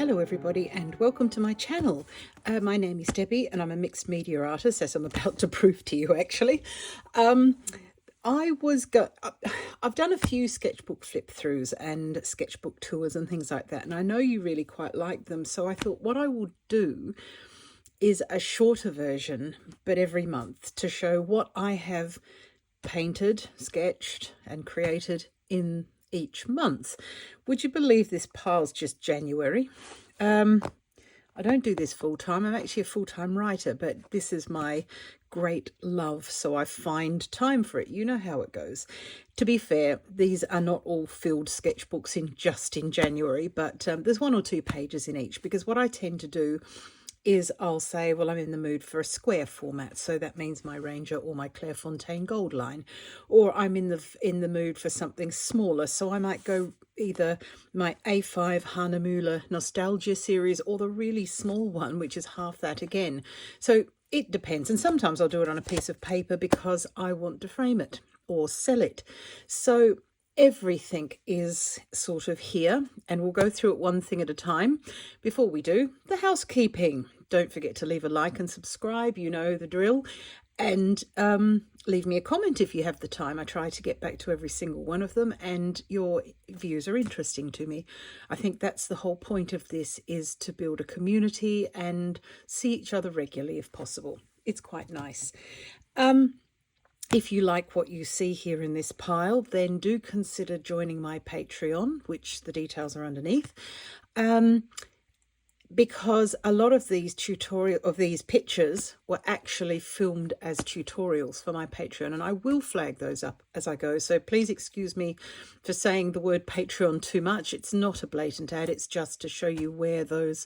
Hello everybody and welcome to my channel. My name is Debbie and I'm a mixed media artist, as I'm about to prove to you actually. I've done a few sketchbook flip throughs and sketchbook tours and things like that, and I know you really quite like them, so I thought what I will do is a shorter version but every month to show what I have painted, sketched and created in each month. Would you believe this pile's just January? I don't do this full-time. I'm actually a full-time writer, but this is my great love, so I find time for it. You know how it goes. To be fair, these are not all filled sketchbooks in January, but there's one or two pages in each, because what I tend to do is I'll say, well, I'm in the mood for a square format, so that means my Ranger or my Clairefontaine gold line, or I'm in the mood for something smaller, so I might go either my A5 Hahnemühle Nostalgia series or the really small one, which is half that again. So it depends, and sometimes I'll do it on a piece of paper because I want to frame it or sell it. So everything is sort of here, and we'll go through it one thing at a time. Before we do, the housekeeping. Don't forget to leave a like and subscribe, you know the drill, and leave me a comment if you have the time. I try to get back to every single one of them, and your views are interesting to me. I think that's the whole point of this, is to build a community and see each other regularly if possible. It's quite nice. If you like what you see here in this pile, then do consider joining my Patreon, which the details are underneath, because a lot of these pictures were actually filmed as tutorials for my Patreon, and I will flag those up as I go. So please excuse me for saying the word Patreon too much. It's not a blatant ad. It's just to show you where those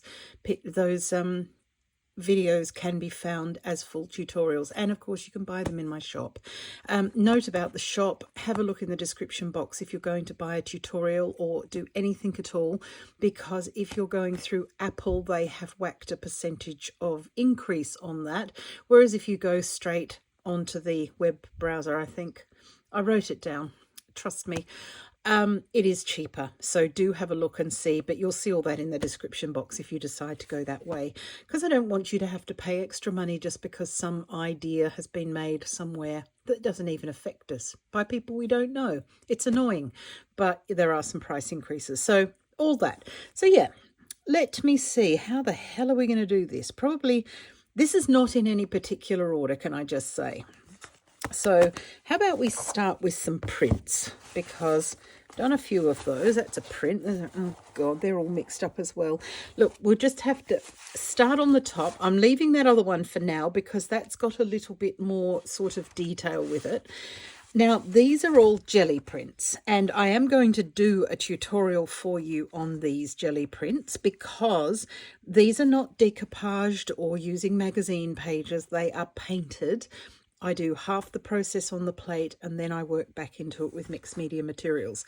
videos can be found as full tutorials, and of course you can buy them in my shop. Note about the shop, have a look in the description box if you're going to buy a tutorial or do anything at all, because if you're going through Apple, they have whacked a percentage of increase on that, whereas if you go straight onto the web browser, I think I wrote it down, trust me, it is cheaper. So do have a look and see, but you'll see all that in the description box if you decide to go that way, because I don't want you to have to pay extra money just because some idea has been made somewhere that doesn't even affect us, by people we don't know. It's annoying, but there are some price increases, so all that. So yeah, let me see, how the hell are we going to do this? Probably this is not in any particular order, can I just say. So how about we start with some prints, because I've done a few of those. That's a print. Oh God, they're all mixed up as well. Look, we'll just have to start on the top. I'm leaving that other one for now because that's got a little bit more sort of detail with it. Now, these are all jelly prints, and I am going to do a tutorial for you on these jelly prints because these are not decoupaged or using magazine pages. They are painted. I do half the process on the plate and then I work back into it with mixed media materials.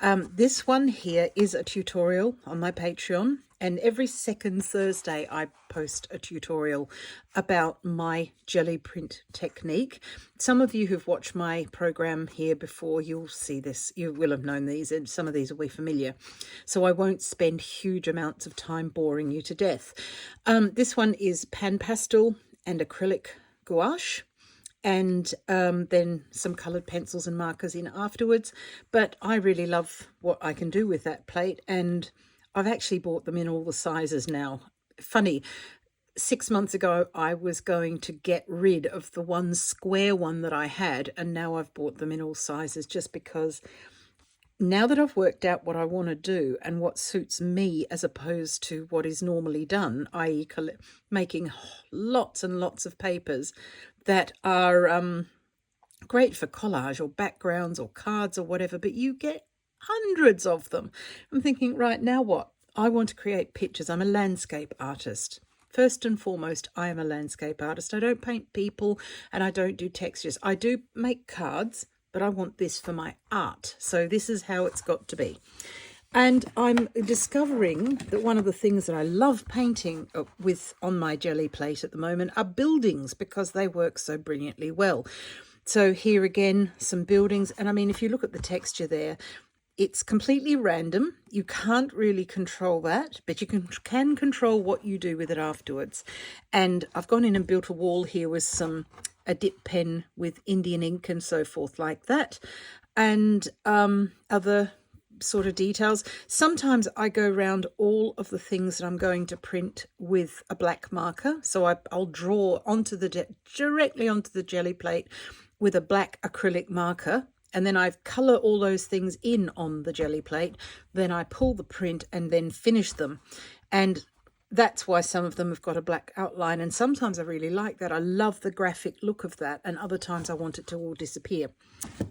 This one here is a tutorial on my Patreon, and every second Thursday I post a tutorial about my jelly print technique. Some of you who've watched my program here before, you'll see this, you will have known these, and some of these will be familiar. So I won't spend huge amounts of time boring you to death. This one is pan pastel and acrylic gouache, and then some coloured pencils and markers in afterwards. But I really love what I can do with that plate, and I've actually bought them in all the sizes now. Funny, 6 months ago I was going to get rid of the one square one that I had, and now I've bought them in all sizes, just because now that I've worked out what I want to do and what suits me as opposed to what is normally done, i.e. making lots and lots of papers that are great for collage or backgrounds or cards or whatever, but you get hundreds of them. I'm thinking, right, now what? I want to create pictures. I'm a landscape artist. First and foremost, I am a landscape artist. I don't paint people and I don't do textures. I do make cards, but I want this for my art. So this is how it's got to be. And I'm discovering that one of the things that I love painting with on my jelly plate at the moment are buildings, because they work so brilliantly well. So here again, some buildings. And I mean, if you look at the texture there, It's completely random. You can't really control that, but you can control what you do with it afterwards. And I've gone in and built a wall here with a dip pen with Indian ink and so forth like that, and other sort of details. Sometimes I go around all of the things that I'm going to print with a black marker. So I'll draw onto directly onto the jelly plate with a black acrylic marker, and then I colour all those things in on the jelly plate. Then I pull the print and then finish them. And that's why some of them have got a black outline. And sometimes I really like that. I love the graphic look of that. And other times I want it to all disappear.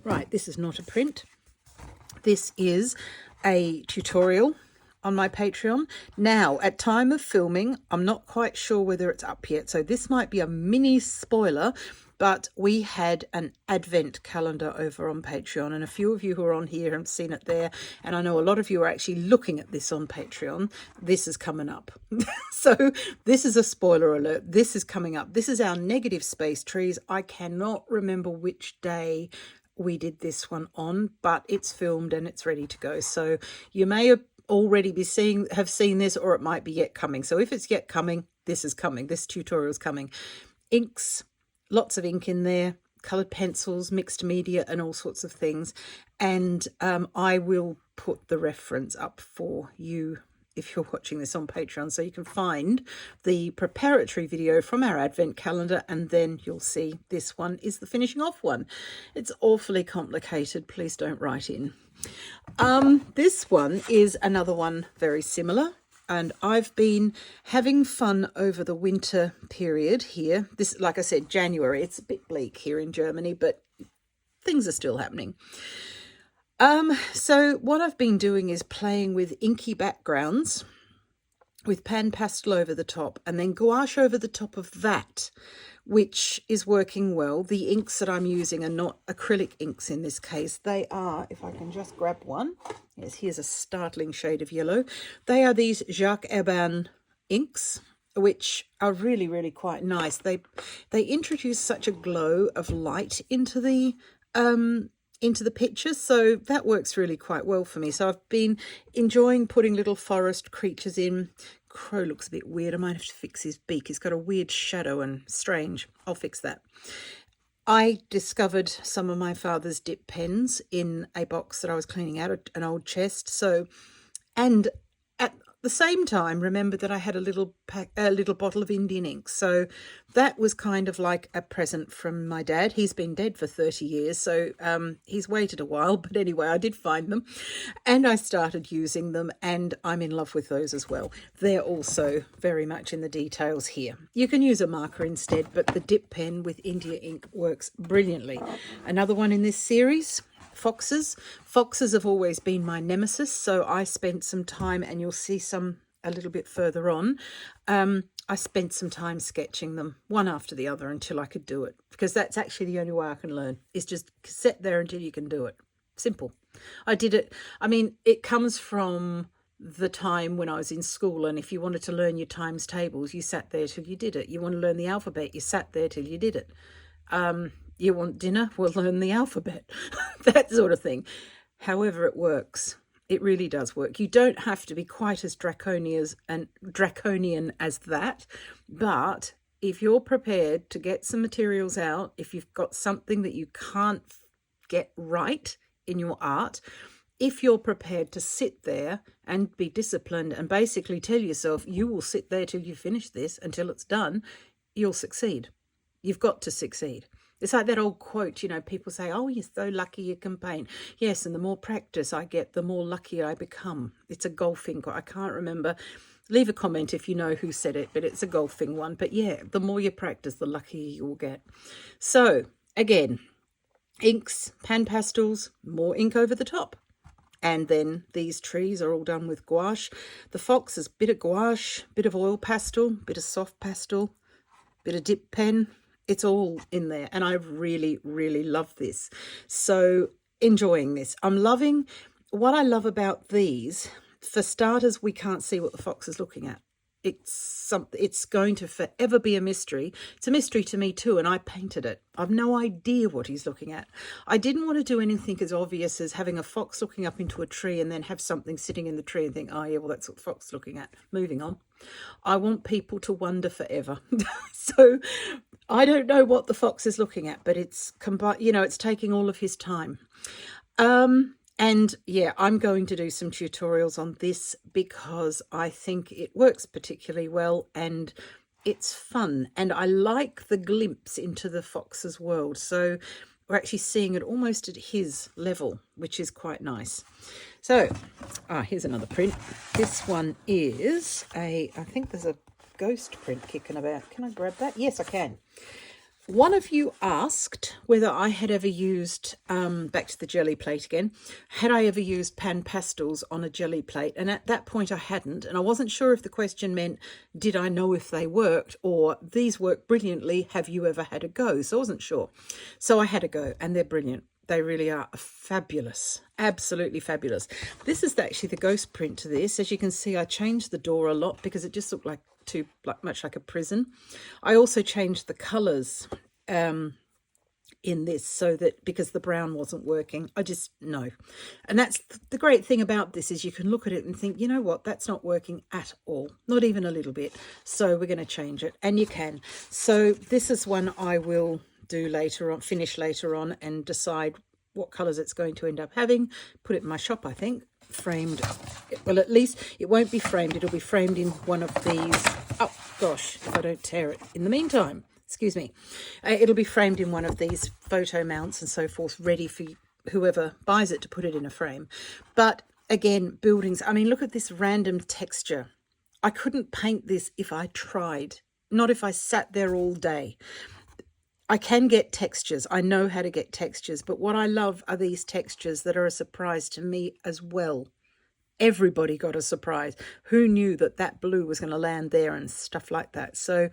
Right, this is not a print. This is a tutorial on my Patreon. Now, at time of filming, I'm not quite sure whether it's up yet. So this might be a mini spoiler, but we had an advent calendar over on Patreon, and a few of you who are on here have seen it there, and I know a lot of you are actually looking at this on Patreon. This is coming up. So this is a spoiler alert. This is coming up. This is our negative space trees. I cannot remember which day we did this one on, but it's filmed and it's ready to go. So you may already have seen this, or it might be yet coming. So if it's yet coming, this is coming. This tutorial is coming. Inks. Lots of ink in there, coloured pencils, mixed media and all sorts of things. And I will put the reference up for you if you're watching this on Patreon, so you can find the preparatory video from our advent calendar, and then you'll see this one is the finishing off one. It's awfully complicated. Please don't write in. This one is another one very similar. And I've been having fun over the winter period here. This, like I said, January. It's a bit bleak here in Germany, but things are still happening. So what I've been doing is playing with inky backgrounds with pan pastel over the top, and then gouache over the top of that, which is working well. The inks that I'm using are not acrylic inks in this case. They are, if I can just grab one. Yes, here's a startling shade of yellow. They are these Jacques Herbin inks, which are really, really quite nice. They introduce such a glow of light into the picture, so that works really quite well for me. So I've been enjoying putting little forest creatures in. Crow looks a bit weird. I might have to fix his beak. He's got a weird shadow and strange. I'll fix that. I discovered some of my father's dip pens in a box that I was cleaning out, an old chest. And at the same time, remembered that I had a little bottle of Indian ink. So that was kind of like a present from my dad. He's been dead for 30 years, so he's waited a while. But anyway, I did find them and I started using them, and I'm in love with those as well. They're also very much in the details here. You can use a marker instead, but the dip pen with India ink works brilliantly. Another one in this series, foxes. Foxes have always been my nemesis, so I spent some time, and you'll see some a little bit further on. I spent some time sketching them one after the other until I could do it, because that's actually the only way I can learn, is just sit there until you can do it. Simple. I did it. I mean, it comes from the time when I was in school, and if you wanted to learn your times tables, you sat there till you did it. You want to learn the alphabet, you sat there till you did it. You want dinner? Well, learn the alphabet. That sort of thing. However, it works. It really does work. You don't have to be quite as draconian as that. But if you're prepared to get some materials out, if you've got something that you can't get right in your art, if you're prepared to sit there and be disciplined and basically tell yourself you will sit there till you finish this, until it's done, you'll succeed. You've got to succeed. It's like that old quote, you know, people say, oh, you're so lucky you can paint. Yes, and the more practice I get, the more lucky I become. It's a golfing quote. I can't remember. Leave a comment if you know who said it, but it's a golfing one. But yeah, the more you practice, the luckier you'll get. So again, inks, pan pastels, more ink over the top. And then these trees are all done with gouache. The fox is a bit of gouache, bit of oil pastel, bit of soft pastel, bit of dip pen. It's all in there, and I really, really love this. So enjoying this. I'm loving what I love about these. For starters, we can't see what the fox is looking at. it's going to forever be a mystery. It's a mystery to me too, and I painted it. I've no idea what he's looking at. I didn't want to do anything as obvious as having a fox looking up into a tree and then have something sitting in the tree and think, oh yeah, well, that's what the fox is looking at. Moving on. I want people to wonder forever. So I don't know what the fox is looking at, but it's it's taking all of his time. And yeah, I'm going to do some tutorials on this because I think it works particularly well and it's fun. And I like the glimpse into the fox's world. So we're actually seeing it almost at his level, which is quite nice. So, here's another print. This one is I think there's a ghost print kicking about. Can I grab that? Yes, I can. One of you asked whether I had ever used, back to the jelly plate again, had I ever used pan pastels on a jelly plate? And at that point I hadn't, and I wasn't sure if the question meant, did I know if they worked, or these work brilliantly, have you ever had a go? So I wasn't sure. So I had a go, and they're brilliant. They really are fabulous, absolutely fabulous. This is actually the ghost print to this. As you can see, I changed the door a lot because it just looked like much like a prison. I also changed the colours in this so that because the brown wasn't working, I just know. And that's the great thing about this is you can look at it and think, you know what, that's not working at all, not even a little bit. So we're going to change it, and you can. So this is one I will do later on, finish later on, and decide what colours it's going to end up having. Put it in my shop, I think. Framed, well, at least it won't be framed, it'll be framed in one of these. Oh gosh, if I don't tear it in the meantime, excuse me. It'll be framed in one of these photo mounts and so forth, ready for whoever buys it to put it in a frame. But again, buildings, I mean, look at this random texture. I couldn't paint this if I tried, not if I sat there all day. I can get textures. I know how to get textures, but what I love are these textures that are a surprise to me as well. Everybody got a surprise. Who knew that that blue was going to land there and stuff like that? So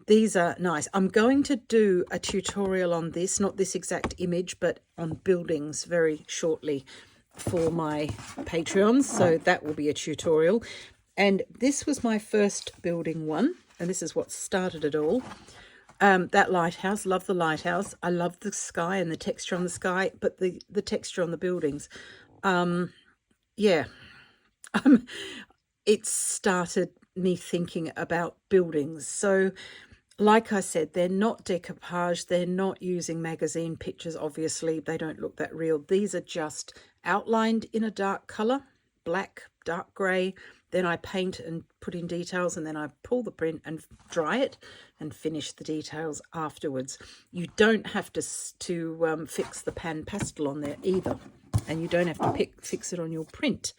these are nice. I'm going to do a tutorial on this, not this exact image, but on buildings very shortly for my Patreons. So that will be a tutorial. And this was my first building one, and this is what started it all. That lighthouse, love the lighthouse. I love the sky and the texture on the sky, but the texture on the buildings, yeah, it started me thinking about buildings. So like I said, they're not decoupage, they're not using magazine pictures, obviously, they don't look that real. These are just outlined in a dark colour, black, dark grey. Then I paint and put in details, and then I pull the print and dry it and finish the details afterwards. You don't have to fix the pan pastel on there either, and you don't have to fix it on your print.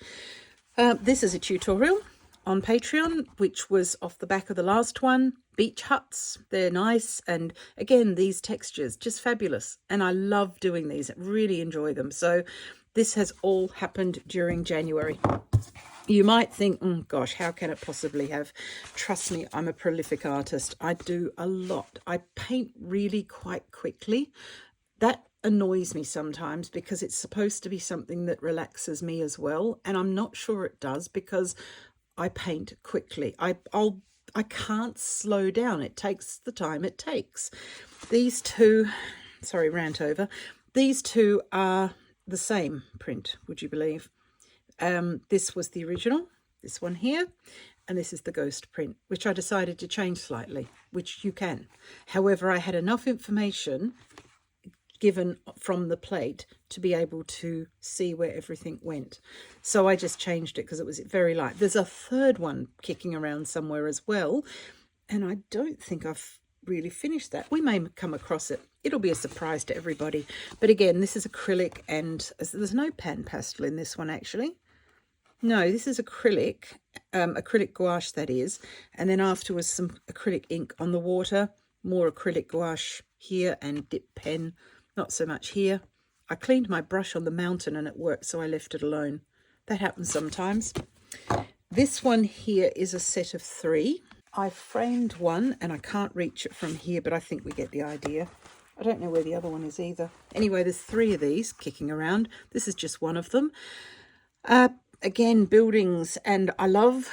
This is a tutorial on Patreon, which was off the back of the last one. Beach huts, they're nice, and again, these textures, just fabulous. And I love doing these, I really enjoy them. So this has all happened during January. You might think, oh gosh, how can it possibly have? Trust me, I'm a prolific artist. I do a lot. I paint really quite quickly. That annoys me sometimes because it's supposed to be something that relaxes me as well. And I'm not sure it does because I paint quickly. I can't slow down. It takes the time it takes. These two, sorry, rant over. These two are the same print, would you believe? This was the original, this one here, and this is the ghost print, which I decided to change slightly, which you can. However, I had enough information given from the plate to be able to see where everything went. So I just changed it because it was very light. There's a third one kicking around somewhere as well, and I don't think I've really finished that. We may come across it. It'll be a surprise to everybody. But again, this is acrylic, and there's no pan pastel in this one actually. No, this is acrylic, acrylic gouache that is, and then afterwards some acrylic ink on the water, more acrylic gouache here and dip pen, not so much here. I cleaned my brush on the mountain and it worked, so I left it alone. That happens sometimes. This one here is a set of 3. I framed one and I can't reach it from here, but I think we get the idea. I don't know where the other one is either. Anyway, there's 3 of these kicking around. This is just one of them. Again, buildings, and I love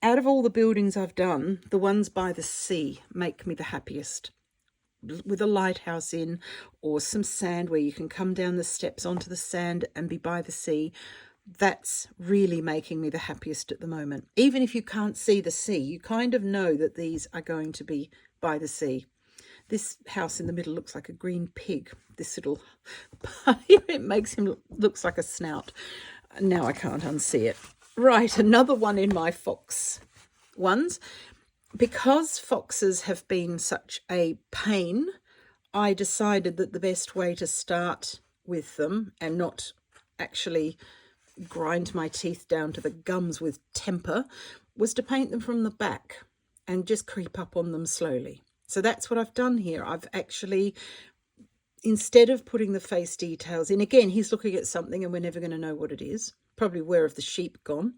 Out of all the buildings I've done, the ones by the sea make me the happiest. With a lighthouse in, or some sand where you can come down the steps onto the sand and be by the sea, that's really making me the happiest at the moment. Even if you can't see the sea, you kind of know that these are going to be by the sea. This house in the middle looks like a green pig. This little, it makes him looks like a snout. Now I can't unsee it. Right, another one in my fox ones. Because foxes have been such a pain, I decided that the best way to start with them and not actually grind my teeth down to the gums with temper was to paint them from the back and just creep up on them slowly. So that's what I've done here. I've actually, instead of putting the face details in, again, he's looking at something and we're never going to know what it is. Probably where have the sheep gone?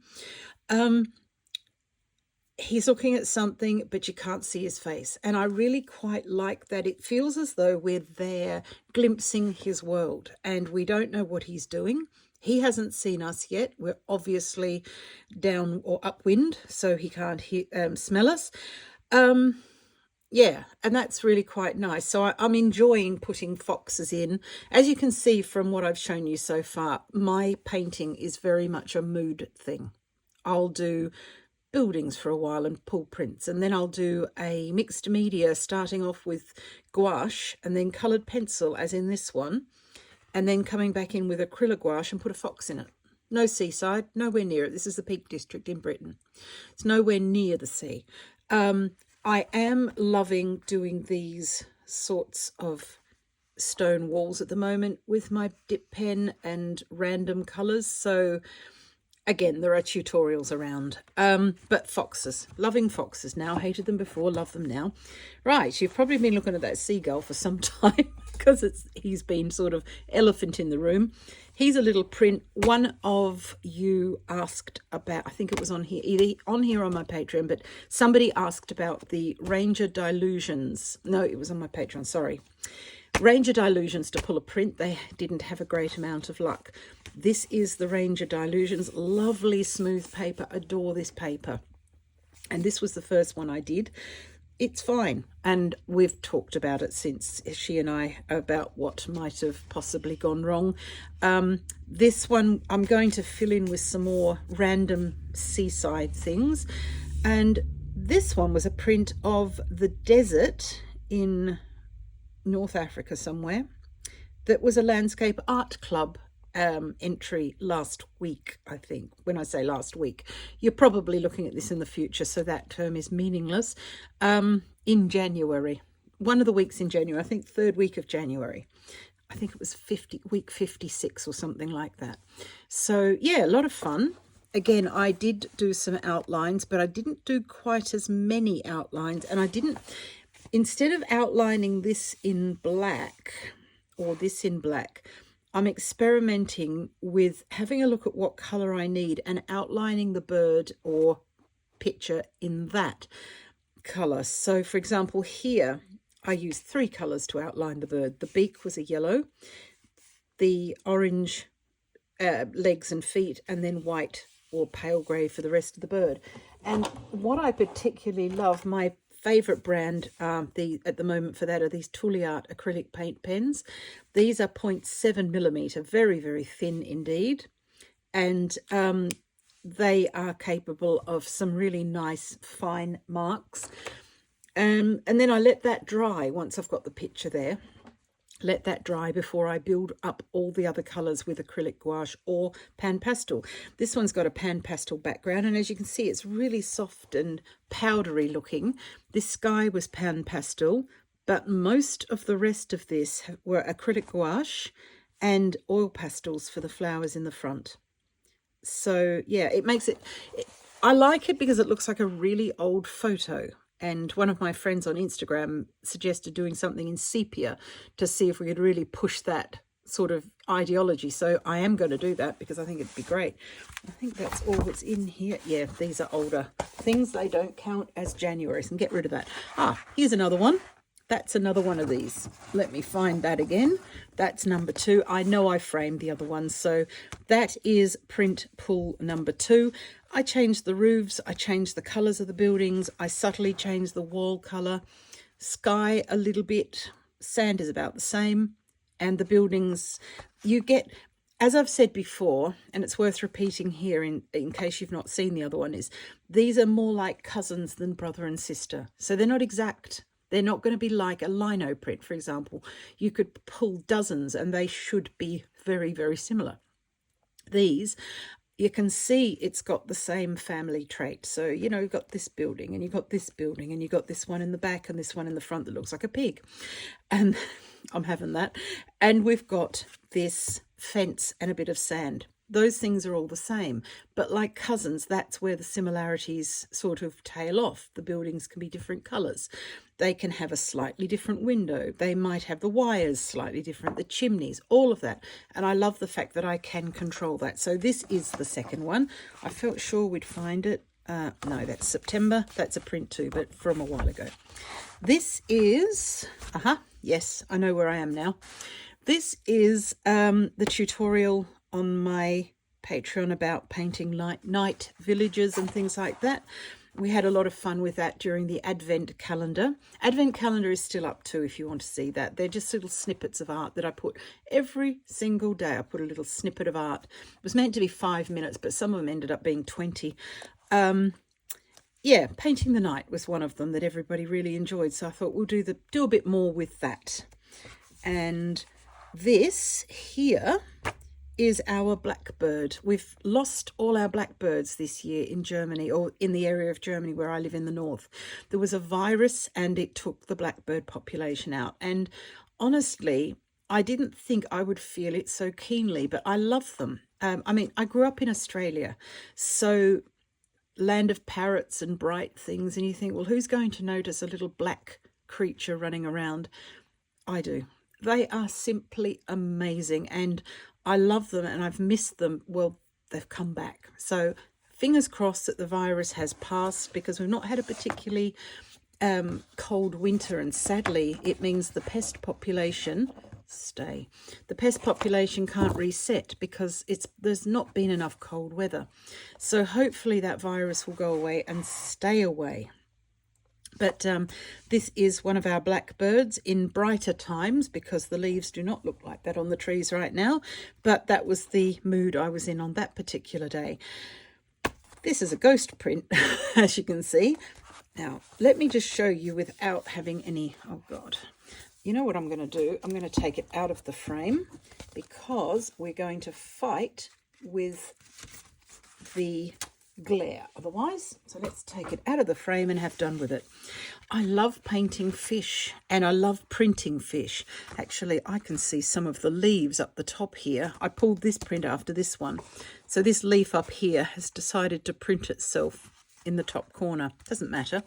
He's looking at something, but you can't see his face. And I really quite like that. It feels as though we're there glimpsing his world and we don't know what he's doing. He hasn't seen us yet. We're obviously down or upwind, so he can't smell us. Yeah, and that's really quite nice. So I'm enjoying putting foxes in. As you can see from what I've shown you so far, my painting is very much a mood thing. I'll do buildings for a while and pull prints, and then I'll do a mixed media starting off with gouache and then coloured pencil, as in this one, and then coming back in with acrylic gouache and put a fox in it. No Seaside, nowhere near it. This is the Peak District in Britain. It's nowhere near the sea. I am loving doing these sorts of stone walls at the moment with my dip pen and random colours. So again, there are tutorials around. But foxes, loving foxes now. Hated them before, love them now. Right, you've probably been looking at that seagull for some time because he's been sort of elephant in the room. Here's a little print. One of you asked about, I think it was on here, either on here or on my Patreon, but somebody asked about the Ranger Dilutions. No, it was on my Patreon, sorry. Ranger Dilutions to pull a print. They didn't have a great amount of luck. This is the Ranger Dilutions. Lovely smooth paper. Adore this paper. And this was the first one I did. It's fine, and we've talked about it since, she and I, about what might have possibly gone wrong. This one I'm going to fill in with some more random seaside things, and this one was a print of the desert in North Africa somewhere. That was a landscape art club entry last week, I think. When I say last week, you're probably looking at this in the future, so that term is meaningless. In January, one of the weeks in January, I think third week of January, I think it was week 56 or something like that. So yeah, a lot of fun. Again, I did do some outlines, but I didn't do quite as many outlines, and I didn't, instead of outlining this in black or this in black, I'm experimenting with having a look at what colour I need and outlining the bird or picture in that colour. So for example, here I used 3 colours to outline the bird. The beak was a yellow, the orange legs and feet, and then white or pale grey for the rest of the bird. And what I particularly love, my favourite brand at the moment for that are these Art acrylic paint pens. These are 0.7 millimetre, very, very thin indeed. And they are capable of some really nice fine marks. And then I let that dry once I've got the picture there. Let that dry before I build up all the other colours with acrylic gouache or pan pastel. This one's got a pan pastel background, and as you can see, it's really soft and powdery looking. This sky was pan pastel, but most of the rest of this were acrylic gouache and oil pastels for the flowers in the front. So yeah, it makes it, I like it because it looks like a really old photo. And one of my friends on Instagram suggested doing something in sepia to see if we could really push that sort of ideology. So I am going to do that because I think it'd be great. I think that's all that's in here. Yeah, these are older things. They don't count as January, so get rid of that. Ah, here's another one. That's another one of these. Let me find that again. That's number 2. I know I framed the other one, so that is print pull number 2. I changed the roofs, I changed the colours of the buildings, I subtly changed the wall colour, sky a little bit, sand is about the same, and the buildings you get, as I've said before, and it's worth repeating here in case you've not seen the other one, is these are more like cousins than brother and sister. So they're not exact. They're not going to be like a lino print, for example. You could pull dozens and they should be very, very similar. These, you can see it's got the same family trait. So, you know, you've got this building and you've got this building and you've got this one in the back and this one in the front that looks like a pig. And I'm having that. And we've got this fence and a bit of sand. Those things are all the same, but like cousins, that's where the similarities sort of tail off. The buildings can be different colours. They can have a slightly different window. They might have the wires slightly different, the chimneys, all of that. And I love the fact that I can control that. So this is the second one. I felt sure we'd find it. No, that's September. That's a print too, but from a while ago. This is, yes, I know where I am now. This is the tutorial on my Patreon about painting night villages and things like that. We had a lot of fun with that during the Advent calendar. Advent calendar is still up too if you want to see that. They're just little snippets of art that I put every single day. I put a little snippet of art. It was meant to be 5 minutes, but some of them ended up being 20. Yeah, painting the night was one of them that everybody really enjoyed. So I thought we'll do a bit more with that. And this here is our blackbird. We've lost all our blackbirds this year in Germany, or in the area of Germany where I live in the north. There was a virus and it took the blackbird population out. And honestly, I didn't think I would feel it so keenly, but I love them. I mean, I grew up in Australia, so land of parrots and bright things, and you think, well, who's going to notice a little black creature running around? I do. They are simply amazing, and I love them, and I've missed them. Well, they've come back. So fingers crossed that the virus has passed, because we've not had a particularly cold winter, and sadly it means the pest population can't reset because there's not been enough cold weather. So hopefully that virus will go away and stay away. But this is one of our blackbirds in brighter times, because the leaves do not look like that on the trees right now. But that was the mood I was in on that particular day. This is a ghost print, as you can see. Now, let me just show you without having any... Oh, God. You know what I'm going to do? I'm going to take it out of the frame, because we're going to fight with the glare otherwise. So let's take it out of the frame and have done with it. I love painting fish and I love printing fish. Actually, I can see some of the leaves up the top here. I pulled this print after this one. So this leaf up here has decided to print itself in the top corner. Doesn't matter.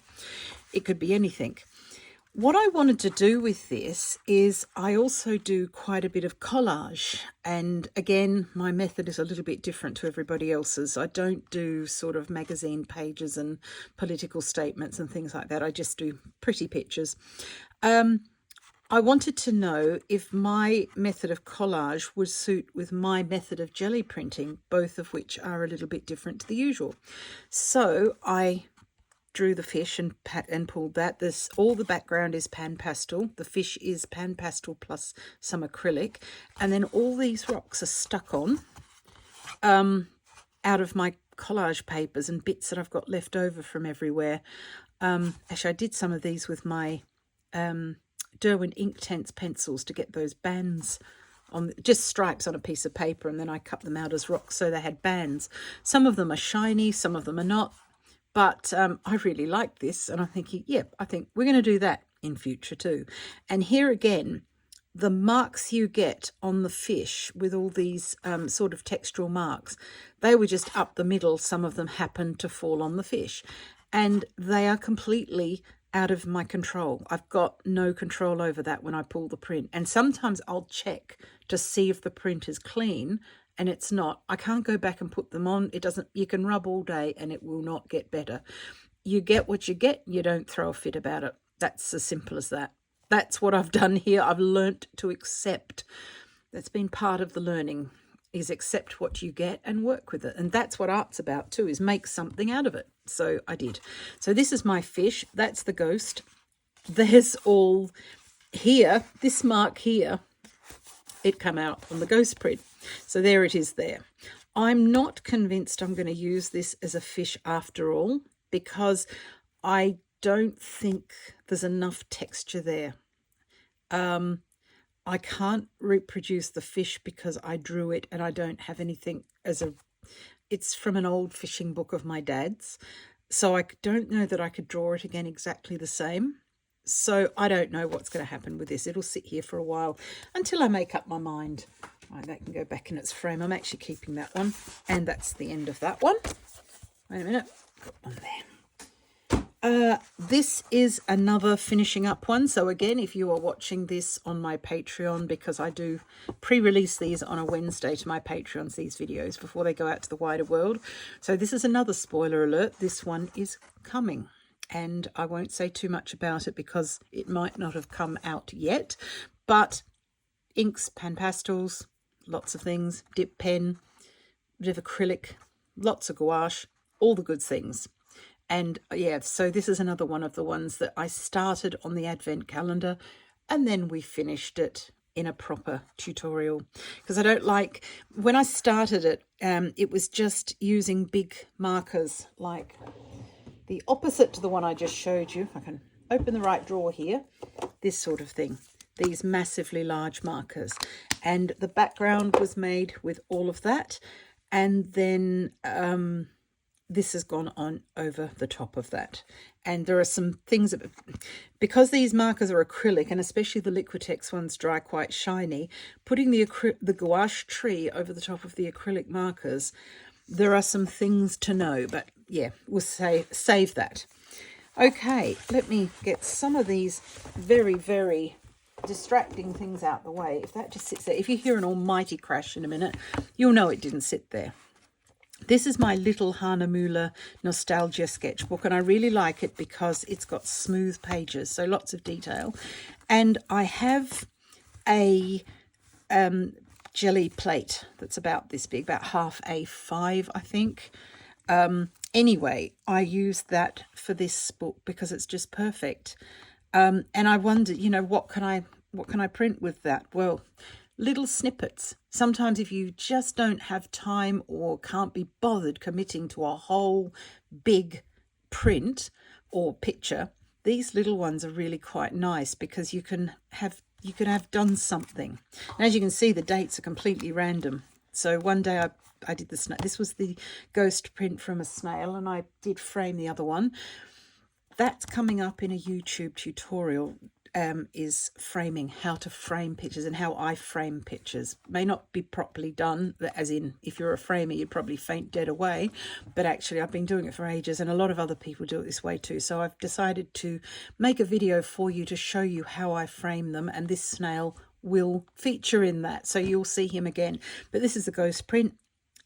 It could be anything. What I wanted to do with this is I also do quite a bit of collage, and again my method is a little bit different to everybody else's. I don't do sort of magazine pages and political statements and things like that. I just do pretty pictures. I wanted to know if my method of collage would suit with my method of jelly printing, both of which are a little bit different to the usual. So I drew the fish and pulled that. All the background is pan pastel. The fish is pan pastel plus some acrylic, and then all these rocks are stuck on out of my collage papers and bits that I've got left over from everywhere. Actually, I did some of these with my Derwent Inktense pencils to get those bands on, just stripes on a piece of paper, and then I cut them out as rocks so they had bands. Some of them are shiny, some of them are not. But I really like this, and I'm thinking, yep, I think we're going to do that in future too. And here again, the marks you get on the fish with all these sort of textural marks, they were just up the middle. Some of them happened to fall on the fish, and they are completely out of my control. I've got no control over that when I pull the print. And sometimes I'll check to see if the print is clean, and it's not. I can't go back and put them on. It doesn't. You can rub all day and it will not get better. You get what you get. You don't throw a fit about it. That's as simple as that. That's what I've done here. I've learnt to accept. That's been part of the learning, is accept what you get and work with it. And that's what art's about too, is make something out of it. So I did. So this is my fish. That's the ghost. There's all here, this mark here, it come out on the ghost print. So there it is there. I'm not convinced I'm going to use this as a fish after all, because I don't think there's enough texture there. I can't reproduce the fish because I drew it and I don't have anything as a... It's from an old fishing book of my dad's. So I don't know that I could draw it again exactly the same. So I don't know what's going to happen with this. It'll sit here for a while until I make up my mind. Right, that can go back in its frame. I'm actually keeping that one. And that's the end of that one. Wait a minute. Got one there. This is another finishing up one. So again, if you are watching this on my Patreon, because I do pre-release these on a Wednesday to my Patreons, these videos, before they go out to the wider world. So this is another spoiler alert. This one is coming. And I won't say too much about it because it might not have come out yet. But inks, pan pastels, lots of things, dip pen, bit of acrylic, lots of gouache, all the good things. And yeah, so this is another one of the ones that I started on the advent calendar and then we finished it in a proper tutorial, because I don't like, when I started it, it was just using big markers, like the opposite to the one I just showed you. If I can open the right drawer here, this sort of thing, these massively large markers. And the background was made with all of that. And then this has gone on over the top of that. And there are some things that, because these markers are acrylic, and especially the Liquitex ones dry quite shiny, putting the gouache tree over the top of the acrylic markers, there are some things to know. But yeah, we'll save that. Okay, let me get some of these very, very distracting things out the way. If that just sits there, if you hear an almighty crash in a minute, you'll know it didn't sit there. This is my little Hahnemuhle Nostalgia sketchbook, and I really like it because it's got smooth pages, so lots of detail. And I have a jelly plate that's about this big, about half A5, I think. Anyway, I used that for this book because it's just perfect. And I wondered, you know, what can I print with that? Well, little snippets. Sometimes if you just don't have time or can't be bothered committing to a whole big print or picture, these little ones are really quite nice because you can have done something. And as you can see, the dates are completely random. So one day I did the snail. This was the ghost print from a snail, and I did frame the other one. That's coming up in a YouTube tutorial. Is framing, how to frame pictures and how I frame pictures. May not be properly done, as in if you're a framer you'd probably faint dead away, but actually I've been doing it for ages and a lot of other people do it this way too. So I've decided to make a video for you to show you how I frame them, and this snail will feature in that, so you'll see him again. But this is the ghost print,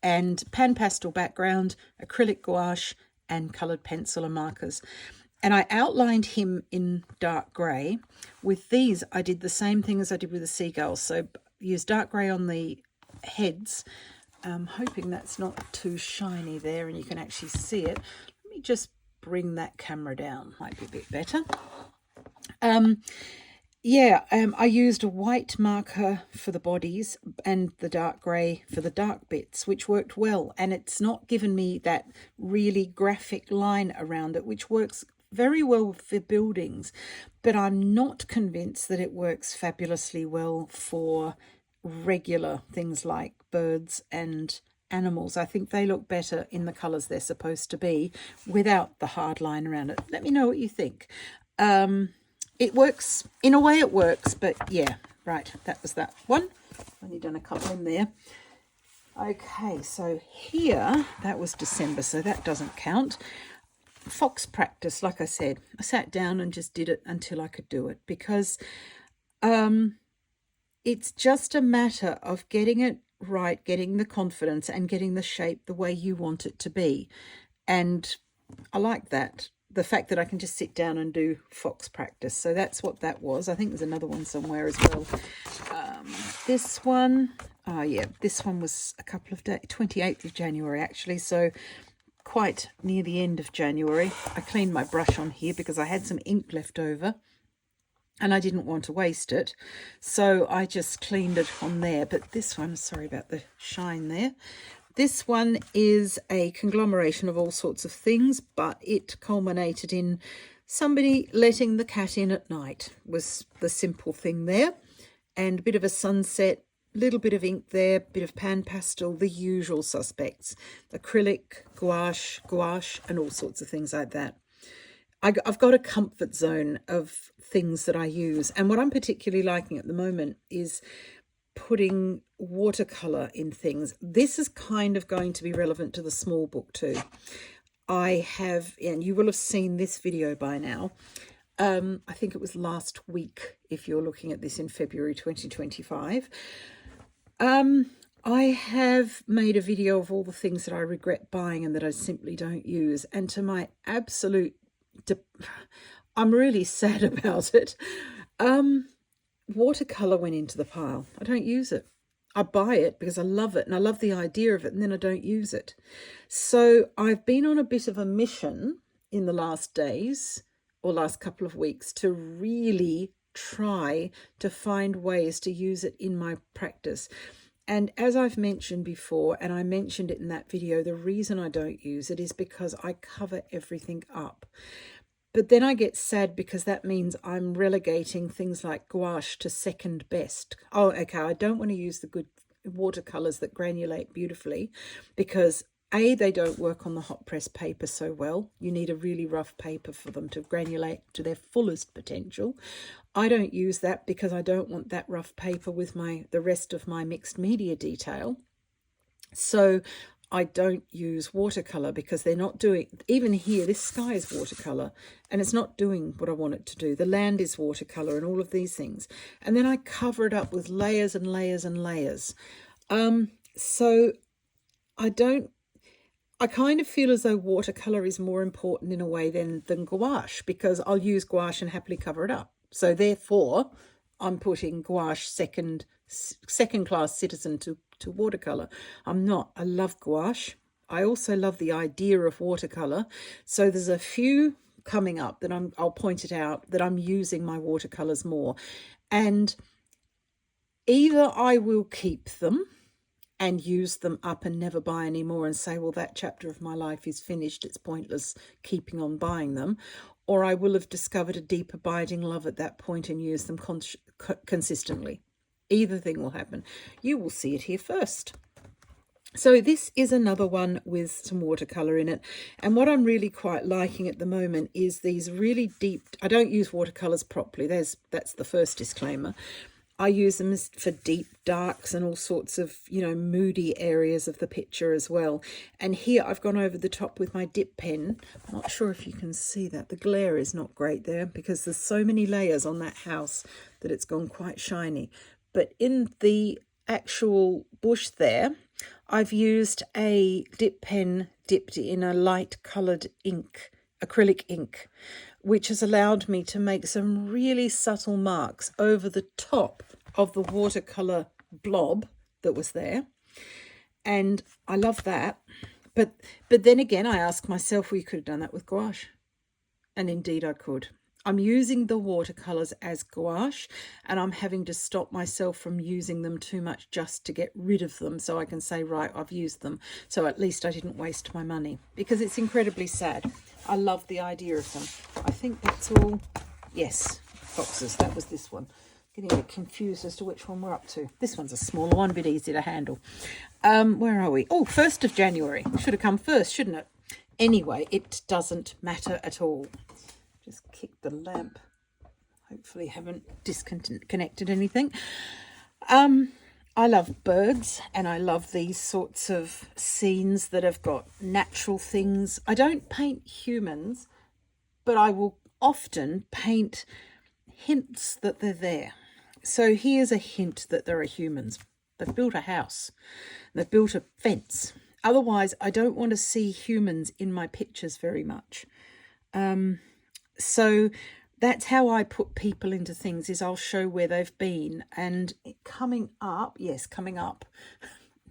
and pan pastel background, acrylic gouache and coloured pencil and markers. And I outlined him in dark grey. With these, I did the same thing as I did with the seagulls. So use dark grey on the heads. I'm hoping that's not too shiny there and you can actually see it. Let me just bring that camera down. Might be a bit better. I used a white marker for the bodies and the dark grey for the dark bits, which worked well. And it's not given me that really graphic line around it, which works very well for buildings, but I'm not convinced that it works fabulously well for regular things like birds and animals. I think they look better in the colours they're supposed to be without the hard line around it. Let me know what you think. It works, in a way it works, but yeah, right, that was that one. Only done a couple in there. Okay, so here, that was December, so that doesn't count. Fox practice, like I said, I sat down and just did it until I could do it, because it's just a matter of getting it right, getting the confidence and getting the shape the way you want it to be. And I like that. the fact that I can just sit down and do fox practice. So that's what that was. I think there's another one somewhere as well. This one, oh yeah, this one was a couple of days, 28th of January actually, so quite near the end of January. I cleaned my brush on here because I had some ink left over and I didn't want to waste it, so I just cleaned it on there. But this one, sorry about the shine there, this one is a conglomeration of all sorts of things, but it culminated in somebody letting the cat in at night was the simple thing there, and a bit of a sunset, little bit of ink there, bit of pan pastel, the usual suspects, acrylic, gouache, and all sorts of things like that. I've got a comfort zone of things that I use, and what I'm particularly liking at the moment is putting watercolor in things. This is kind of going to be relevant to the small book too. I have, and you will have seen this video by now, I think it was last week if you're looking at this in February 2025. I have made a video of all the things that I regret buying and that I simply don't use, and to my absolute I'm really sad about it. Watercolor went into the pile. I don't use it. I buy it because I love it and I love the idea of it, and then I don't use it. So I've been on a bit of a mission in the last days or last couple of weeks to really try to find ways to use it in my practice. And as I've mentioned before, and I mentioned it in that video, the reason I don't use it is because I cover everything up. But then I get sad because that means I'm relegating things like gouache to second best. Oh, okay, I don't want to use the good watercolors that granulate beautifully because A, they don't work on the hot press paper so well. You need a really rough paper for them to granulate to their fullest potential. I don't use that because I don't want that rough paper with the rest of my mixed media detail. So I don't use watercolor because they're not doing, even here, this sky is watercolor and it's not doing what I want it to do. The land is watercolor and all of these things. And then I cover it up with layers and layers and layers. So I kind of feel as though watercolor is more important in a way than gouache, because I'll use gouache and happily cover it up. So therefore, I'm putting gouache second class citizen to watercolor. I'm not. I love gouache. I also love the idea of watercolor. So there's a few coming up that I'll point it out that I'm using my watercolors more. And either I will keep them and use them up and never buy any more and say, well, that chapter of my life is finished, it's pointless keeping on buying them, or I will have discovered a deep abiding love at that point and use them consistently. Either thing will happen. You will see it here first. So this is another one with some watercolor in it, and what I'm really quite liking at the moment is these really deep, I don't use watercolors properly, that's the first disclaimer. I use them for deep darks and all sorts of, moody areas of the picture as well. And here I've gone over the top with my dip pen. I'm not sure if you can see that. The glare is not great there because there's so many layers on that house that it's gone quite shiny. But in the actual bush there, I've used a dip pen dipped in a light coloured ink, acrylic ink, which has allowed me to make some really subtle marks over the top of the watercolour blob that was there. And I love that. But then again, I ask myself, we could have done that with gouache. And indeed I could. I'm using the watercolours as gouache, and I'm having to stop myself from using them too much just to get rid of them so I can say, right, I've used them. So at least I didn't waste my money, because it's incredibly sad. I love the idea of them. I think that's all. Yes, foxes. That was this one. Getting a bit confused as to which one we're up to. This one's a smaller one, a bit easier to handle. Where are we? Oh, 1st of January. Should have come first, shouldn't it? Anyway, it doesn't matter at all. Just kick the lamp. Hopefully haven't disconnected anything. I love birds and I love these sorts of scenes that have got natural things. I don't paint humans, but I will often paint hints that they're there. So here's a hint that there are humans. They've built a house. They've built a fence. Otherwise, I don't want to see humans in my pictures very much. So that's how I put people into things, is I'll show where they've been. And coming up, yes, coming up.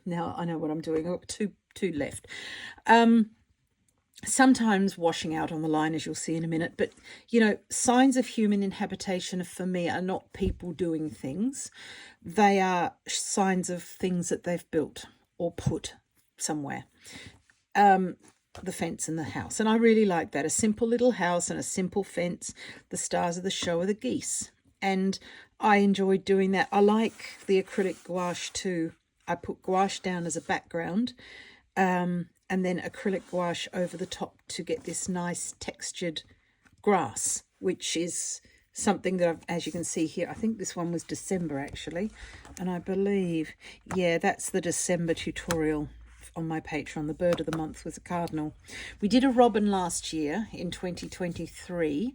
Now I know what I'm doing. I've got two left. Sometimes washing out on the line, as you'll see in a minute. But, you know, signs of human inhabitation for me are not people doing things. They are signs of things that they've built or put somewhere. The fence and the house. And I really like that. A simple little house and a simple fence. The stars of the show are the geese. And I enjoyed doing that. I like the acrylic gouache too. I put gouache down as a background. And then acrylic gouache over the top to get this nice textured grass, which is something that I've, as you can see here, I think this one was December actually. And I believe, yeah, that's the December tutorial on my Patreon. The bird of the month was a cardinal. We did a robin last year in 2023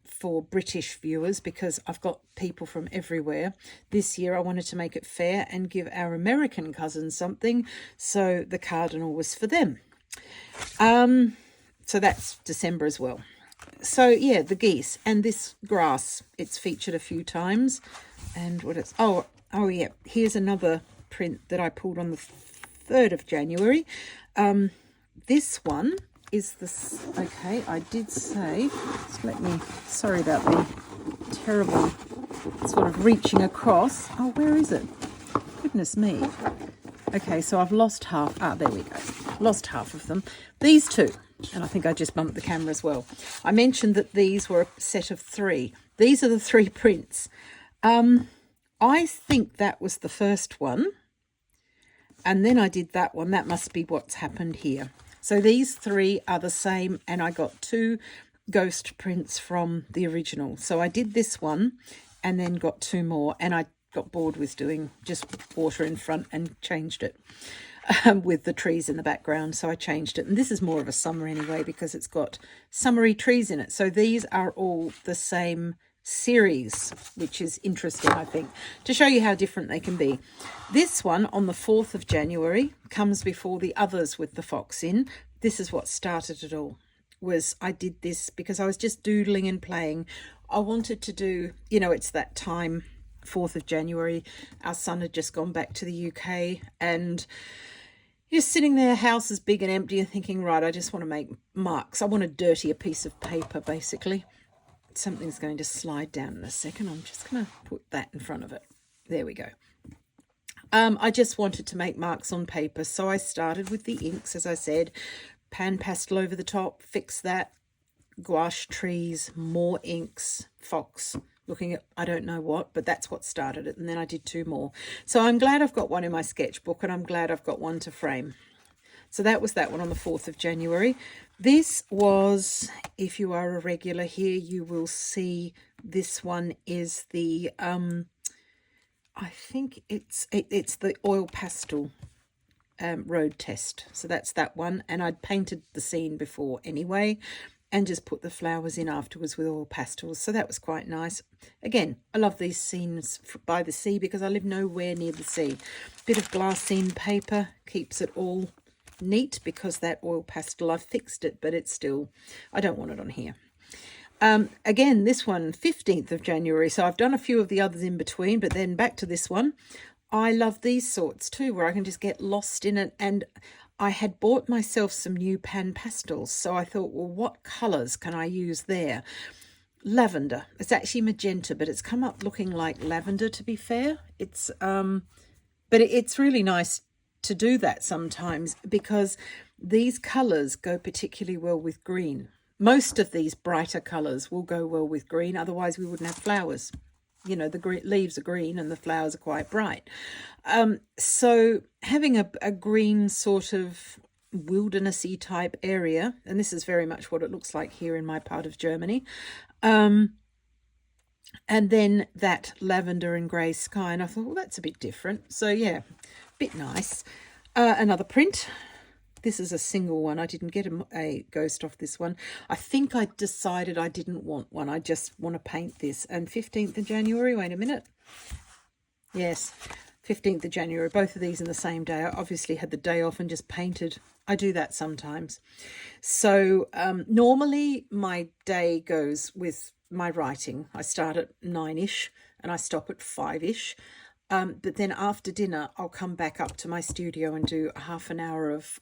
for British viewers, because I've got people from everywhere. This year I wanted to make it fair and give our American cousins something, so the cardinal was for them. So that's December as well. So yeah, the geese and this grass, it's featured a few times. And what it's, oh yeah, here's another print that I pulled on the 3rd of January. This one is this, okay, I did say, let me, sorry about the terrible sort of reaching across. Oh, where is it? Goodness me. Okay, so I've lost half. Ah, there we go. Lost half of them. These two, and I think I just bumped the camera as well. I mentioned that these were a set of 3. These are the 3 prints. I think that was the first one. And then I did that one. That must be what's happened here. So these 3 are the same, and I got 2 ghost prints from the original. So I did this one and then got 2 more, and I got bored with doing just water in front and changed it with the trees in the background. So I changed it. And this is more of a summer anyway, because it's got summery trees in it. So these are all the same series, which is interesting, I think, to show you how different they can be. This one on the 4th of January comes before the others with the fox in. This is what started it all. Was I did this because I was just doodling and playing. I wanted to do, you know, it's that time, 4th of January, our son had just gone back to the UK, and you're sitting there, house is big and empty, and thinking, right, I just want to make marks. I want to dirty a piece of paper, basically. Something's going to slide down in a second. I'm just going to put that in front of it. There we go. I just wanted to make marks on paper, so I started with the inks, as I said, pan pastel over the top, fix that, gouache trees, more inks, fox, looking at I don't know what, but that's what started it, and then I did 2 more. So I'm glad I've got one in my sketchbook, and I'm glad I've got one to frame. So that was that one on the 4th of January. This was, if you are a regular here, you will see this one is the, I think it's the oil pastel road test. So that's that one. And I'd painted the scene before anyway, and just put the flowers in afterwards with oil pastels. So that was quite nice. Again, I love these scenes by the sea because I live nowhere near the sea. Bit of glassine paper keeps it all neat, because that oil pastel, I've fixed it, but it's still, I don't want it on here. Again, this one, 15th of January. So I've done a few of the others in between, but then back to this one. I love these sorts too, where I can just get lost in it. And I had bought myself some new pan pastels. So I thought, well, what colours can I use there? Lavender. It's actually magenta, but it's come up looking like lavender, to be fair. It's, but it's really nice to do that sometimes, because these colours go particularly well with green. Most of these brighter colours will go well with green, otherwise we wouldn't have flowers. You know, the leaves are green and the flowers are quite bright. So having a green sort of wildernessy type area, and this is very much what it looks like here in my part of Germany, and then that lavender and grey sky, and I thought, well, that's a bit different. So yeah, bit nice. Another print. This is a single one. I didn't get a ghost off this one. I think I decided I didn't want one. I just want to paint this. And 15th of January, wait a minute. Yes, 15th of January, both of these in the same day. I obviously had the day off and just painted. I do that sometimes. So normally my day goes with my writing. I start at 9ish and I stop at 5ish. But then after dinner, I'll come back up to my studio and do a half an hour of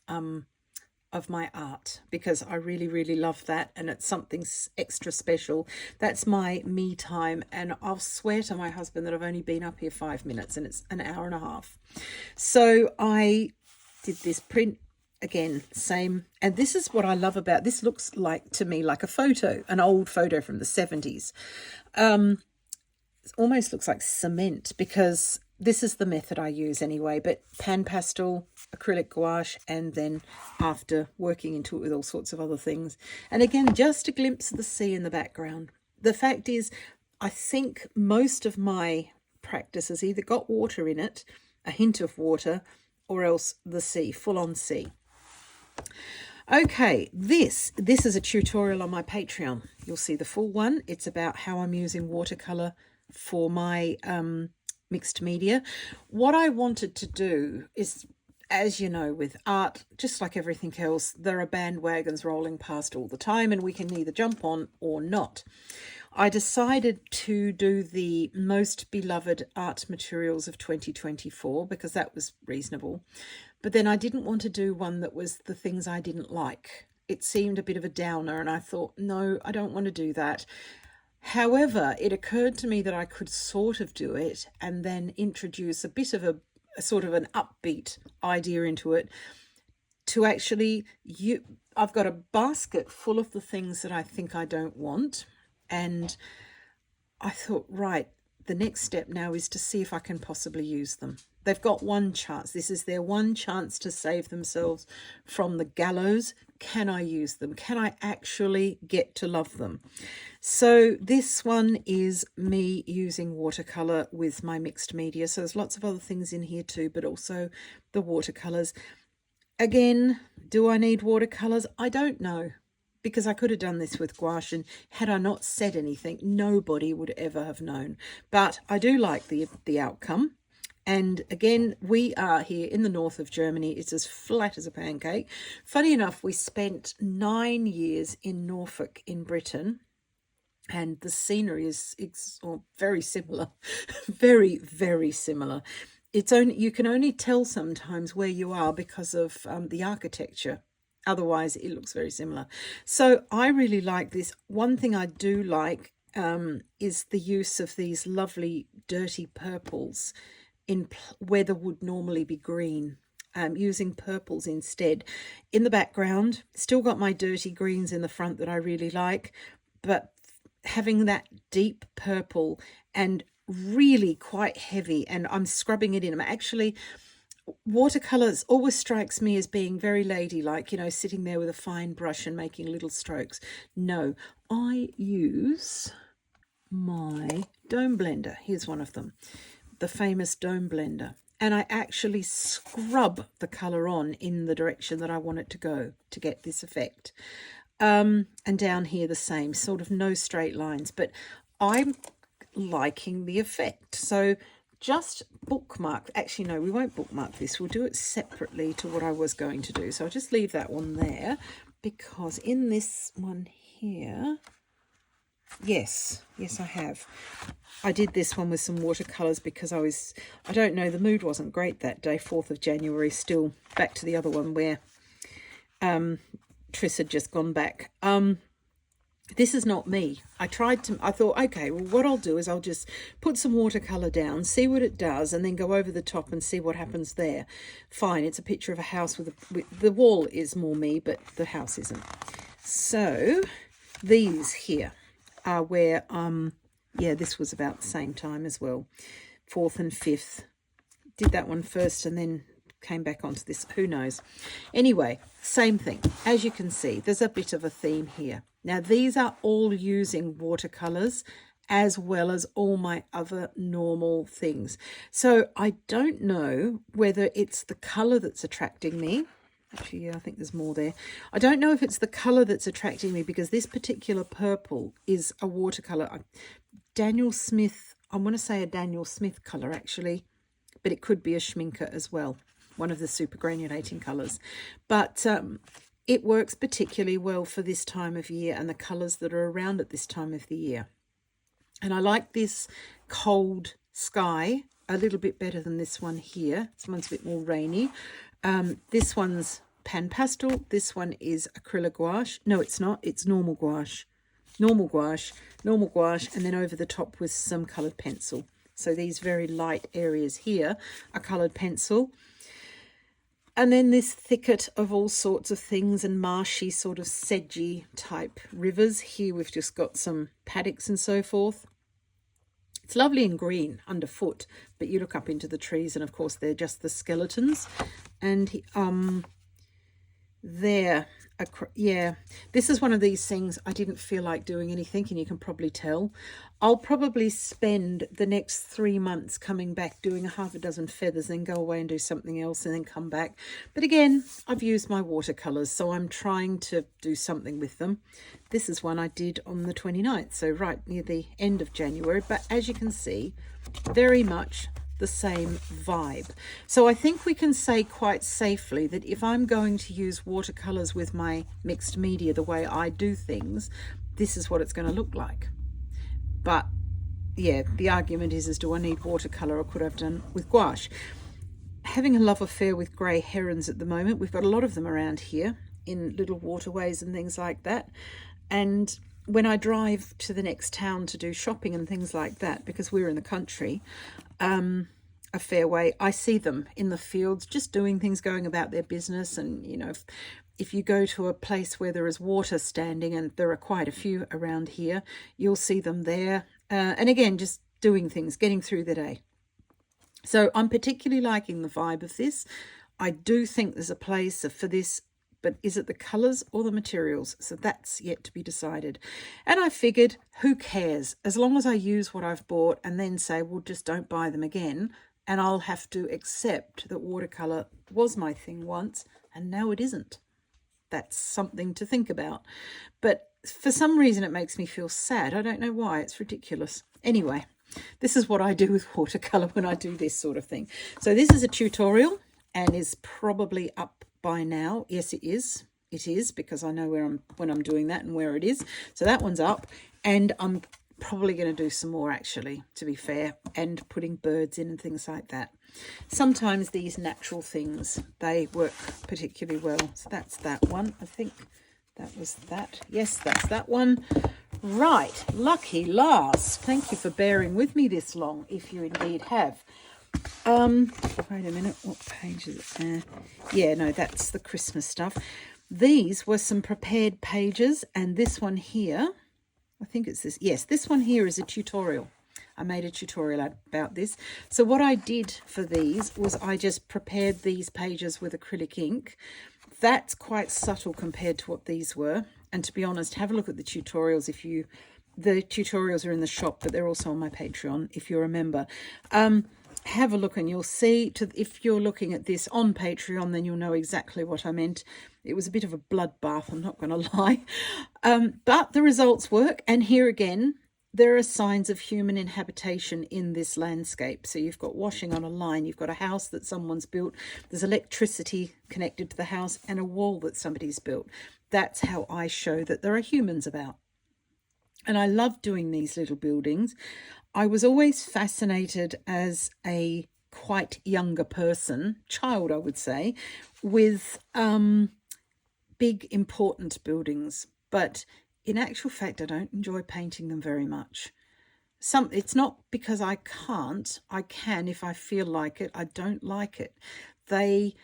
my art, because I really, really love that, and it's something extra special. That's my me time, and I'll swear to my husband that I've only been up here 5 minutes and it's an hour and a half. So I did this print again, same, and this is what I love about this. Looks like to me like a photo, an old photo from the 70s. It almost looks like cement, because this is the method I use anyway, but pan pastel, acrylic gouache, and then after working into it with all sorts of other things. And again, just a glimpse of the sea in the background. The fact is, I think most of my practice has either got water in it, a hint of water, or else the sea, full on sea. Okay, this is a tutorial on my Patreon. You'll see the full one. It's about how I'm using watercolor for my mixed media. What I wanted to do is, as you know, with art, just like everything else, there are bandwagons rolling past all the time, and we can either jump on or not. I decided to do the most beloved art materials of 2024 because that was reasonable. But then I didn't want to do one that was the things I didn't like. It seemed a bit of a downer, and I thought, no, I don't want to do that. However, it occurred to me that I could sort of do it and then introduce a bit of a sort of an upbeat idea into it to actually, I've got a basket full of the things that I think I don't want. And I thought, right, the next step now is to see if I can possibly use them. They've got one chance. This is their one chance to save themselves from the gallows. Can I use them? Can I actually get to love them? So this one is me using watercolor with my mixed media. So there's lots of other things in here too, but also the watercolors. Again, do I need watercolors? I don't know, because I could have done this with gouache, and had I not said anything, nobody would ever have known. But I do like the outcome. And again, we are here in the north of Germany. It's as flat as a pancake. Funny enough, we spent 9 years in Norfolk in Britain, and the scenery is very similar. Very, very similar. You can only tell sometimes where you are because of the architecture. Otherwise, it looks very similar. So I really like this. One thing I do like is the use of these lovely dirty purples where there would normally be green. Using purples instead. In the background, still got my dirty greens in the front that I really like, but having that deep purple and really quite heavy, and I'm scrubbing it in. I'm actually, watercolors always strikes me as being very ladylike, you know, sitting there with a fine brush and making little strokes. No, I use my dome blender. Here's one of them, the famous dome blender. And I actually scrub the colour on in the direction that I want it to go to get this effect. And down here the same, sort of no straight lines, but I'm liking the effect. So just bookmark, actually no, we won't bookmark this, we'll do it separately to what I was going to do. So I'll just leave that one there, because in this one here, yes I have. I did this one with some watercolors because I don't know, the mood wasn't great that day, 4th of January, still back to the other one where Triss had just gone back. This is not me. I thought, okay, well, what I'll do is I'll just put some watercolor down, see what it does, and then go over the top and see what happens there. Fine, it's a picture of a house with the wall is more me, but the house isn't. So these here are where, yeah, this was about the same time as well. 4th and 5th. Did that one first and then came back onto this, who knows. Anyway, same thing. As you can see, there's a bit of a theme here. Now, these are all using watercolors as well as all my other normal things. So I don't know whether it's the color that's attracting me. Actually, yeah, I think there's more there. I don't know if it's the color that's attracting me, because this particular purple is a watercolor. Daniel Smith, I want to say a Daniel Smith color actually, but it could be a schminker as well, one of the super granulating colours. But it works particularly well for this time of year and the colours that are around at this time of the year. And I like this cold sky a little bit better than this one here. This one's a bit more rainy. This one's pan pastel. This one is acrylic gouache. No, it's not. It's normal gouache. Normal gouache, normal gouache, and then over the top with some coloured pencil. So these very light areas here are coloured pencil. And then this thicket of all sorts of things and marshy sort of sedgy type rivers. Here we've just got some paddocks and so forth. It's lovely and green underfoot, but you look up into the trees and of course they're just the skeletons. And there, yeah, this is one of these things I didn't feel like doing anything, and you can probably tell. I'll probably spend the next 3 months coming back doing a half a dozen feathers, then go away and do something else and then come back. But again, I've used my watercolors, so I'm trying to do something with them. This is one I did on the 29th, so right near the end of January. But as you can see, very much the same vibe. So I think we can say quite safely that if I'm going to use watercolors with my mixed media the way I do things, this is what it's going to look like. But yeah, the argument is do I need watercolor or could I have done with gouache? Having a love affair with grey herons at the moment. We've got a lot of them around here in little waterways and things like that. And when I drive to the next town to do shopping and things like that, because we're in the country, a fair way, I see them in the fields just doing things, going about their business. And you know, if you go to a place where there is water standing, and there are quite a few around here, you'll see them there, and again just doing things, getting through the day. So I'm particularly liking the vibe of this. I do think there's a place for this, but is it the colours or the materials? So that's yet to be decided. And I figured, who cares? As long as I use what I've bought and then say, well, just don't buy them again. And I'll have to accept that watercolour was my thing once and now it isn't. That's something to think about. But for some reason it makes me feel sad. I don't know why. It's ridiculous. Anyway, this is what I do with watercolour when I do this sort of thing. So this is a tutorial and is probably up by now. Yes, it is. It is, because I know when I'm doing that and where it is. So that one's up, and I'm probably going to do some more, actually, to be fair, and putting birds in and things like that. Sometimes these natural things, they work particularly well. So that's that one. I think that was that. Yes, that's that one. Right, lucky last. Thank you for bearing with me this long, if you indeed have. Wait a minute, what page is it? Yeah, no, that's the Christmas stuff. These were some prepared pages, and this one here, I think it's this. Yes, this one here is a tutorial. I made a tutorial about this. So what I did for these was I just prepared these pages with acrylic ink. That's quite subtle compared to what these were. And to be honest, have a look at the tutorials if you... The tutorials are in the shop, but they're also on my Patreon, if you're a member. Have a look and you'll see. If you're looking at this on Patreon, then you'll know exactly what I meant. It was a bit of a bloodbath, I'm not going to lie. But the results work. And here again, there are signs of human inhabitation in this landscape. So you've got washing on a line, you've got a house that someone's built, there's electricity connected to the house, and a wall that somebody's built. That's how I show that there are humans about. And I love doing these little buildings. I was always fascinated as a quite younger person, child I would say, with big important buildings. But in actual fact, I don't enjoy painting them very much. It's not because I can't. I can if I feel like it. I don't like it. They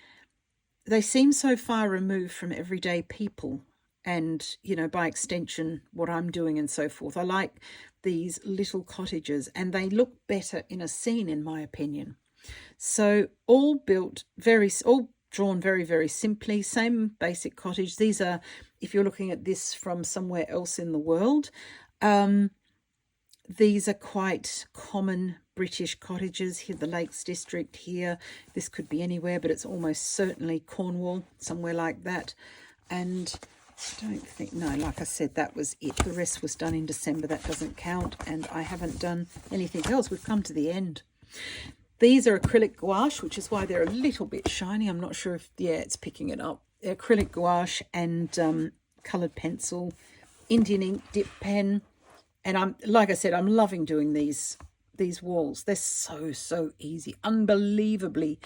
seem so far removed from everyday people and, you know, by extension, what I'm doing and so forth. I like these little cottages, and they look better in a scene, in my opinion. So all drawn very, very simply, same basic cottage. These are, if you're looking at this from somewhere else in the world, these are quite common British cottages. Here, the Lakes District here. This could be anywhere, but it's almost certainly Cornwall, somewhere like that. And I don't think, no, like I said, that was it. The rest was done in December. That doesn't count. And I haven't done anything else. We've come to the end. These are acrylic gouache, which is why they're a little bit shiny. I'm not sure if, yeah, it's picking it up. Acrylic gouache and coloured pencil, Indian ink dip pen. And like I said, I'm loving doing these walls. They're so easy, unbelievably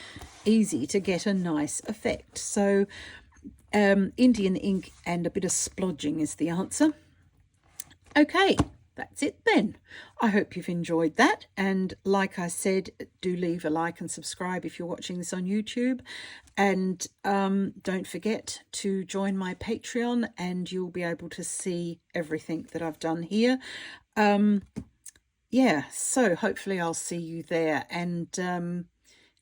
easy to get a nice effect. So Indian ink and a bit of splodging is the answer. Okay, that's it then. I hope you've enjoyed that, and like I said, do leave a like and subscribe if you're watching this on YouTube, and don't forget to join my Patreon and you'll be able to see everything that I've done here. Yeah, so hopefully I'll see you there, and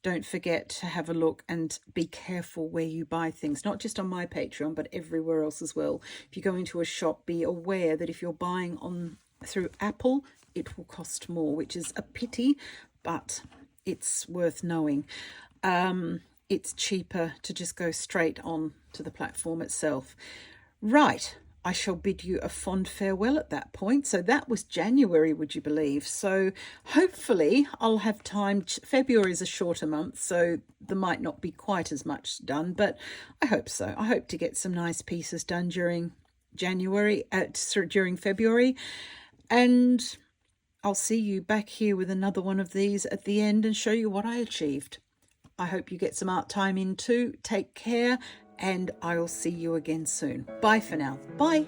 don't forget to have a look and be careful where you buy things, not just on my Patreon, but everywhere else as well. If you go into a shop, be aware that if you're buying through Apple, it will cost more, which is a pity, but it's worth knowing. It's cheaper to just go straight on to the platform itself. Right. I shall bid you a fond farewell at that point. So that was January, would you believe? So hopefully I'll have time. February is a shorter month, so there might not be quite as much done, but I hope so. I hope to get some nice pieces done during during February. And I'll see you back here with another one of these at the end and show you what I achieved. I hope you get some art time in too. Take care. And I'll see you again soon. Bye for now. Bye.